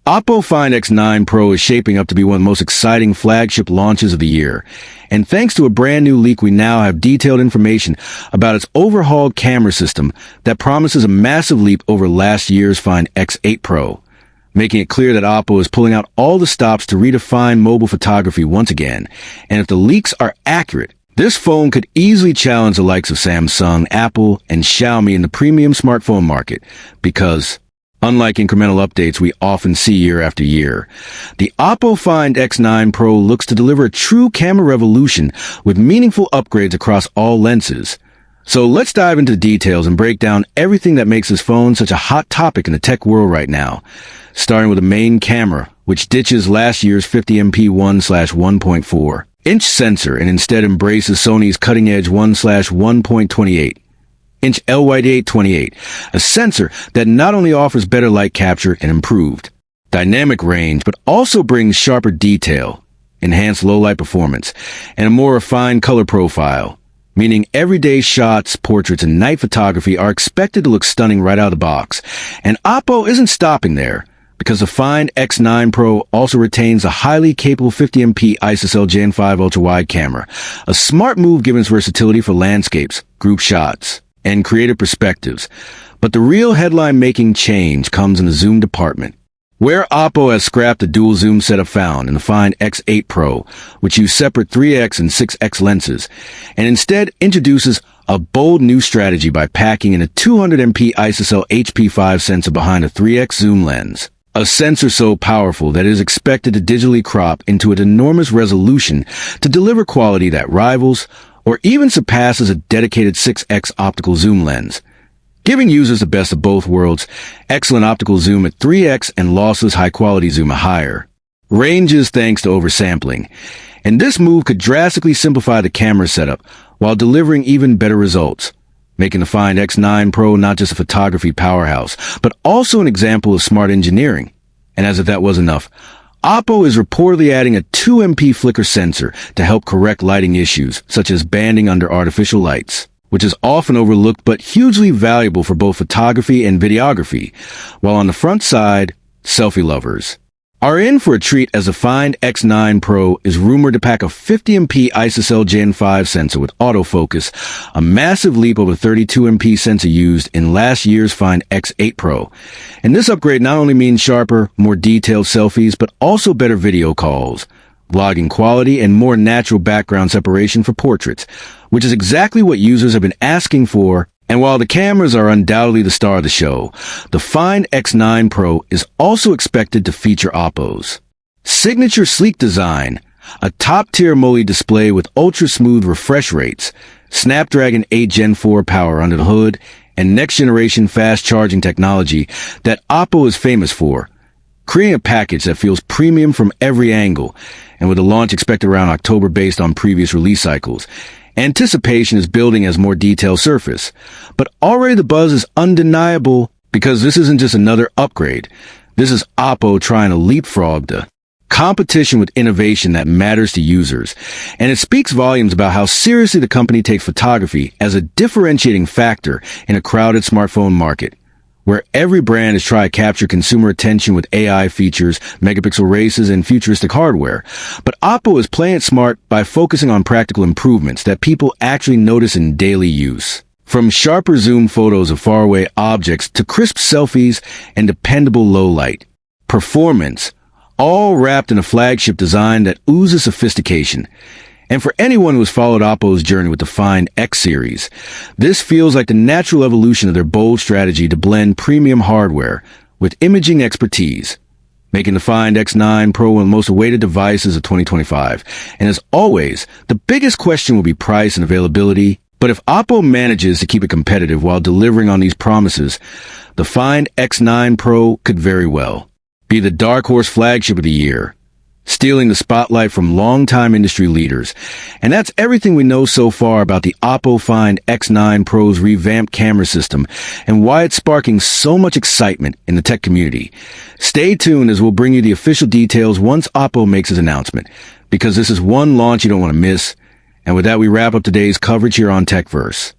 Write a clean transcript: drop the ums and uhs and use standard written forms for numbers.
Oppo Find X9 Pro is shaping up to be one of the most exciting flagship launches of the year. And thanks to a brand new leak, we now have detailed information about its overhauled camera system that promises a massive leap over last year's Find X8 Pro, making it clear that Oppo is pulling out all the stops to redefine mobile photography once again. And if the leaks are accurate, this phone could easily challenge the likes of Samsung, Apple, and Xiaomi in the premium smartphone market because, unlike incremental updates we often see year after year, the Oppo Find X9 Pro looks to deliver a true camera revolution with meaningful upgrades across all lenses. So let's dive into the details and break down everything that makes this phone such a hot topic in the tech world right now, starting with the main camera, which ditches last year's 50MP 1/1.4-inch sensor and instead embraces Sony's cutting-edge 1/1.28-inch LYT 28, a sensor that not only offers better light capture and improved dynamic range, but also brings sharper detail, enhanced low-light performance, and a more refined color profile, meaning everyday shots, portraits, and night photography are expected to look stunning right out of the box. And Oppo isn't stopping there, because the Find X9 Pro also retains a highly capable 50MP ISOCELL JN5 ultra-wide camera, a smart move given its versatility for landscapes, group shots, and creative perspectives. But the real headline-making change comes in the zoom department, where Oppo has scrapped the dual zoom setup found in the Find X8 Pro, which use separate 3x and 6x lenses, and instead introduces a bold new strategy by packing in a 200MP ISOCELL HP5 sensor behind a 3x zoom lens. A sensor so powerful that it is expected to digitally crop into an enormous resolution to deliver quality that rivals or even surpasses a dedicated 6x optical zoom lens, giving users the best of both worlds: excellent optical zoom at 3x and lossless high-quality zoom at higher ranges thanks to oversampling. And this move could drastically simplify the camera setup while delivering even better results, making the Find X9 Pro not just a photography powerhouse, but also an example of smart engineering. And as if that was enough, Oppo is reportedly adding a 2MP flicker sensor to help correct lighting issues, such as banding under artificial lights, which is often overlooked but hugely valuable for both photography and videography. While on the front side, selfie lovers are in for a treat, as the Find X9 Pro is rumored to pack a 50MP ISOCELL JN5 sensor with autofocus, a massive leap over the 32MP sensor used in last year's Find X8 Pro. And this upgrade not only means sharper, more detailed selfies, but also better video calls, vlogging quality, and more natural background separation for portraits, which is exactly what users have been asking for. And while the cameras are undoubtedly the star of the show, the Find X9 Pro is also expected to feature Oppo's signature sleek design, a top-tier AMOLED display with ultra-smooth refresh rates, Snapdragon 8 Gen 4 power under the hood, and next-generation fast-charging technology that Oppo is famous for, creating a package that feels premium from every angle. And with a launch expected around October based on previous release cycles, anticipation is building as more details surface. But already the buzz is undeniable, because this isn't just another upgrade. This is Oppo trying to leapfrog the competition with innovation that matters to users. And it speaks volumes about how seriously the company takes photography as a differentiating factor in a crowded smartphone market, where every brand is trying to capture consumer attention with AI features, megapixel races, and futuristic hardware. But Oppo is playing it smart by focusing on practical improvements that people actually notice in daily use. From sharper zoom photos of faraway objects to crisp selfies and dependable low light performance, all wrapped in a flagship design that oozes sophistication. And for anyone who has followed Oppo's journey with the Find X series, this feels like the natural evolution of their bold strategy to blend premium hardware with imaging expertise, making the Find X9 Pro one of the most awaited devices of 2025. And as always, the biggest question will be price and availability. But if Oppo manages to keep it competitive while delivering on these promises, the Find X9 Pro could very well be the dark horse flagship of the year, stealing the spotlight from longtime industry leaders. And that's everything we know so far about the Oppo Find X9 Pro's revamped camera system and why it's sparking so much excitement in the tech community. Stay tuned as we'll bring you the official details once Oppo makes its announcement, because this is one launch you don't want to miss. And with that, we wrap up today's coverage here on TechVerse.